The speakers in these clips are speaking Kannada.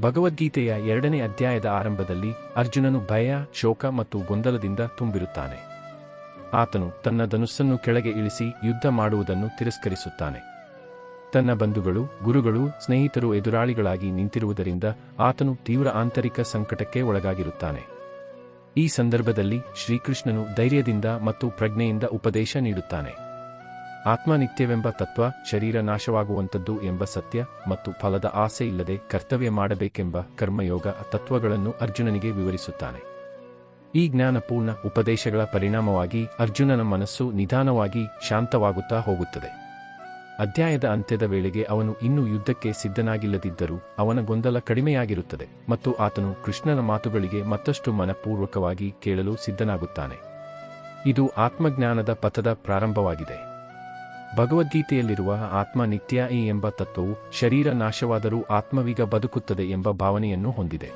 ಭಗವದ್ಗೀತೆಯ 2ನೇ ಅಧ್ಯಾಯದ ಆರಂಭದಲ್ಲಿ ಅರ್ಜುನನು ಭಯ, ಶೋಕ ಮತ್ತು ಗೊಂದಲದಿಂದ ತುಂಬಿರುತ್ತಾನೆ. ಆತನು ತನ್ನ ಧನುಸ್ಸನ್ನು ಕೆಳಗೆ ಇಳಿಸಿ ಯುದ್ಧ ಮಾಡುವುದನ್ನು ತಿರಸ್ಕರಿಸುತ್ತಾನೆ. ತನ್ನ ಬಂಧುಗಳು, ಗುರುಗಳು, ಸ್ನೇಹಿತರು ಎದುರಾಳಿಗಳಾಗಿ ನಿಂತಿರುವುದರಿಂದ ಆತನು ತೀವ್ರ ಆಂತರಿಕ ಸಂಕಟಕ್ಕೆ ಒಳಗಾಗಿರುತ್ತಾನೆ. ಈ ಸಂದರ್ಭದಲ್ಲಿ ಶ್ರೀಕೃಷ್ಣನು ಧೈರ್ಯದಿಂದ ಮತ್ತು ಪ್ರಜ್ಞೆಯಿಂದ ಉಪದೇಶ ನೀಡುತ್ತಾನೆ. ಆತ್ಮ ನಿತ್ಯವೆಂಬ ತತ್ವ, ಶರೀರ ನಾಶವಾಗುವಂಥದ್ದು ಎಂಬ ಸತ್ಯ ಮತ್ತು ಫಲದ ಆಸೆ ಇಲ್ಲದೆ ಕರ್ತವ್ಯ ಮಾಡಬೇಕೆಂಬ ಕರ್ಮಯೋಗ ತತ್ವಗಳನ್ನು ಅರ್ಜುನನಿಗೆ ವಿವರಿಸುತ್ತಾನೆ. ಈ ಜ್ಞಾನಪೂರ್ಣ ಉಪದೇಶಗಳ ಪರಿಣಾಮವಾಗಿ ಅರ್ಜುನನ ಮನಸ್ಸು ನಿಧಾನವಾಗಿ ಶಾಂತವಾಗುತ್ತಾ ಹೋಗುತ್ತದೆ. ಅಧ್ಯಾಯದ ಅಂತ್ಯದ ವೇಳೆಗೆ ಅವನು ಇನ್ನೂ ಯುದ್ಧಕ್ಕೆ ಸಿದ್ಧನಾಗಿಲ್ಲದಿದ್ದರೂ ಅವನ ಗೊಂದಲ ಕಡಿಮೆಯಾಗಿರುತ್ತದೆ ಮತ್ತು ಆತನು ಕೃಷ್ಣನ ಮಾತುಗಳಿಗೆ ಮತ್ತಷ್ಟು ಮನಪೂರ್ವಕವಾಗಿ ಕೇಳಲು ಸಿದ್ಧನಾಗುತ್ತಾನೆ. ಇದು ಆತ್ಮಜ್ಞಾನದ ಪಥದ ಪ್ರಾರಂಭವಾಗಿದೆ. ಭಗವದ್ಗೀತೆಯಲ್ಲಿರುವ ಆತ್ಮ ನಿತ್ಯ ಎಂಬ ತತ್ವವು ಶರೀರ ನಾಶವಾದರೂ ಆತ್ಮವೀಗ ಬದುಕುತ್ತದೆ ಎಂಬ ಭಾವನೆಯನ್ನು ಹೊಂದಿದೆ.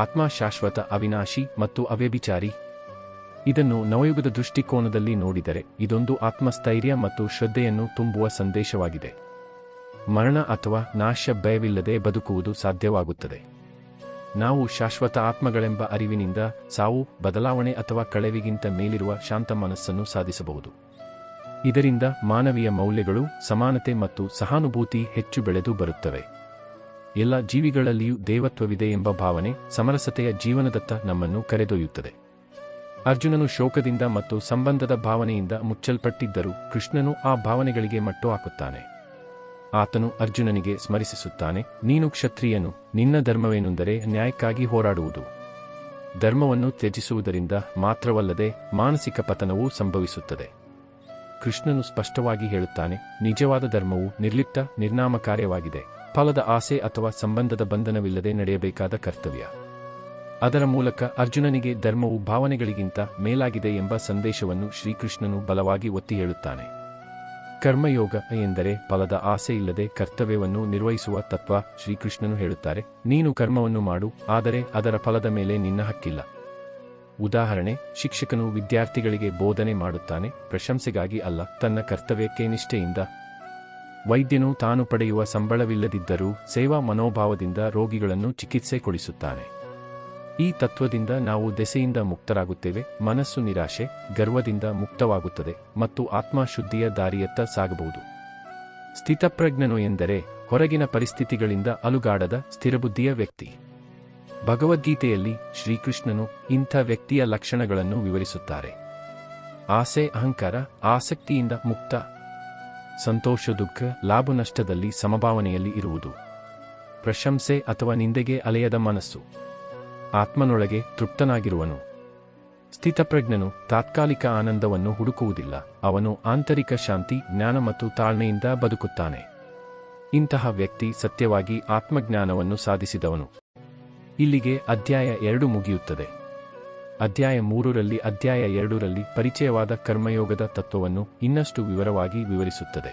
ಆತ್ಮ ಶಾಶ್ವತ, ಅವಿನಾಶಿ ಮತ್ತು ಅವ್ಯಭಿಚಾರಿ. ಇದನ್ನು ನವಯುಗದ ದೃಷ್ಟಿಕೋನದಲ್ಲಿ ನೋಡಿದರೆ ಇದೊಂದು ಆತ್ಮಸ್ಥೈರ್ಯ ಮತ್ತು ಶ್ರದ್ಧೆಯನ್ನು ತುಂಬುವ ಸಂದೇಶವಾಗಿದೆ. ಮರಣ ಅಥವಾ ನಾಶ ಭಯವಿಲ್ಲದೆ ಬದುಕುವುದು ಸಾಧ್ಯವಾಗುತ್ತದೆ. ನಾವು ಶಾಶ್ವತ ಆತ್ಮಗಳೆಂಬ ಅರಿವಿನಿಂದ ಸಾವು, ಬದಲಾವಣೆ ಅಥವಾ ಕಳೆವಿಗಿಂತ ಮೇಲಿರುವ ಶಾಂತ ಮನಸ್ಸನ್ನು ಸಾಧಿಸಬಹುದು. ಇದರಿಂದ ಮಾನವೀಯ ಮೌಲ್ಯಗಳು, ಸಮಾನತೆ ಮತ್ತು ಸಹಾನುಭೂತಿ ಹೆಚ್ಚು ಬೆಳೆದು ಬರುತ್ತವೆ. ಎಲ್ಲ ಜೀವಿಗಳಲ್ಲಿಯೂ ದೇವತ್ವವಿದೆ ಎಂಬ ಭಾವನೆ ಸಮರಸತೆಯ ಜೀವನದತ್ತ ನಮ್ಮನ್ನು ಕರೆದೊಯ್ಯುತ್ತದೆ. ಅರ್ಜುನನು ಶೋಕದಿಂದ ಮತ್ತು ಸಂಬಂಧದ ಭಾವನೆಯಿಂದ ಮುಚ್ಚಲ್ಪಟ್ಟಿದ್ದರೂ ಕೃಷ್ಣನು ಆ ಭಾವನೆಗಳಿಗೆ ಮಟ್ಟು ಹಾಕುತ್ತಾನೆ. ಆತನು ಅರ್ಜುನನಿಗೆ ಸ್ಮರಿಸುತ್ತಾನೆ, ನೀನು ಕ್ಷತ್ರಿಯನು, ನಿನ್ನ ಧರ್ಮವೇನೆಂದರೆ ನ್ಯಾಯಕ್ಕಾಗಿ ಹೋರಾಡುವುದು. ಧರ್ಮವನ್ನು ತ್ಯಜಿಸುವುದರಿಂದ ಮಾತ್ರವಲ್ಲದೆ ಮಾನಸಿಕ ಪತನವೂ ಸಂಭವಿಸುತ್ತದೆ. ಕೃಷ್ಣನು ಸ್ಪಷ್ಟವಾಗಿ ಹೇಳುತ್ತಾನೆ, ನಿಜವಾದ ಧರ್ಮವು ನಿರ್ಲಿಪ್ತ, ನಿರ್ನಾಮ ಕಾರ್ಯವಾಗಿದೆ. ಫಲದ ಆಸೆ ಅಥವಾ ಸಂಬಂಧದ ಬಂಧನವಿಲ್ಲದೆ ನಡೆಯಬೇಕಾದ ಕರ್ತವ್ಯ. ಅದರ ಮೂಲಕ ಅರ್ಜುನನಿಗೆ ಧರ್ಮವು ಭಾವನೆಗಳಿಗಿಂತ ಮೇಲಾಗಿದೆ ಎಂಬ ಸಂದೇಶವನ್ನು ಶ್ರೀಕೃಷ್ಣನು ಬಲವಾಗಿ ಒತ್ತಿ ಹೇಳುತ್ತಾನೆ. ಕರ್ಮಯೋಗ ಎಂದರೆ ಫಲದ ಆಸೆ ಇಲ್ಲದೆ ಕರ್ತವ್ಯವನ್ನು ನಿರ್ವಹಿಸುವ ತತ್ವ. ಶ್ರೀಕೃಷ್ಣನು ಹೇಳುತ್ತಾರೆ, ನೀನು ಕರ್ಮವನ್ನು ಮಾಡು, ಆದರೆ ಅದರ ಫಲದ ಮೇಲೆ ನಿನ್ನ ಹಕ್ಕಿಲ್ಲ. ಉದಾಹರಣೆ, ಶಿಕ್ಷಕನು ವಿದ್ಯಾರ್ಥಿಗಳಿಗೆ ಬೋಧನೆ ಮಾಡುತ್ತಾನೆ, ಪ್ರಶಂಸೆಗಾಗಿ ಅಲ್ಲ, ತನ್ನ ಕರ್ತವ್ಯಕ್ಕೆ ನಿಷ್ಠೆಯಿಂದ. ವೈದ್ಯನು ತಾನು ಪಡೆಯುವ ಸಂಬಳವಿಲ್ಲದಿದ್ದರೂ ಸೇವಾ ಮನೋಭಾವದಿಂದ ರೋಗಿಗಳನ್ನು ಚಿಕಿತ್ಸೆ ಕೊಡಿಸುತ್ತಾನೆ. ಈ ತತ್ವದಿಂದ ನಾವು ದೆಸೆಯಿಂದ ಮುಕ್ತರಾಗುತ್ತೇವೆ, ಮನಸ್ಸು ನಿರಾಶೆ, ಗರ್ವದಿಂದ ಮುಕ್ತವಾಗುತ್ತದೆ ಮತ್ತು ಆತ್ಮಶುದ್ಧಿಯ ದಾರಿಯತ್ತ ಸಾಗಬಹುದು. ಸ್ಥಿತಪ್ರಜ್ಞನು ಎಂದರೆ ಹೊರಗಿನ ಪರಿಸ್ಥಿತಿಗಳಿಂದ ಅಲುಗಾಡದ ಸ್ಥಿರಬುದ್ಧಿಯ ವ್ಯಕ್ತಿ. ಭಗವದ್ಗೀತೆಯಲ್ಲಿ ಶ್ರೀಕೃಷ್ಣನು ಇಂಥ ವ್ಯಕ್ತಿಯ ಲಕ್ಷಣಗಳನ್ನು ವಿವರಿಸುತ್ತಾರೆ. ಆಸೆ, ಅಹಂಕಾರ, ಆಸಕ್ತಿಯಿಂದ ಮುಕ್ತ. ಸಂತೋಷ, ದುಃಖ, ಲಾಭ ನಷ್ಟದಲ್ಲಿ ಸಮಭಾವನೆಯಲ್ಲಿ ಇರುವುದು. ಪ್ರಶಂಸೆ ಅಥವಾ ನಿಂದೆಗೆ ಅಲೆಯದ ಮನಸ್ಸು. ಆತ್ಮನೊಳಗೆ ತೃಪ್ತನಾಗಿರುವನು. ಸ್ಥಿತಪ್ರಜ್ಞನು ತಾತ್ಕಾಲಿಕ ಆನಂದವನ್ನು ಹುಡುಕುವುದಿಲ್ಲ, ಅವನು ಆಂತರಿಕ ಶಾಂತಿ, ಜ್ಞಾನ ಮತ್ತು ತಾಳ್ಮೆಯಿಂದ ಬದುಕುತ್ತಾನೆ. ಇಂತಹ ವ್ಯಕ್ತಿ ಸತ್ಯವಾಗಿ ಆತ್ಮಜ್ಞಾನವನ್ನು ಸಾಧಿಸಿದವನು. ಇಲ್ಲಿಗೆ ಅಧ್ಯಾಯ 2 ಮುಗಿಯುತ್ತದೆ. ಅಧ್ಯಾಯ 3ರಲ್ಲಿ ಪರಿಚಯವಾದ ಕರ್ಮಯೋಗದ ತತ್ವವನ್ನು ಇನ್ನಷ್ಟು ವಿವರವಾಗಿ ವಿವರಿಸುತ್ತದೆ.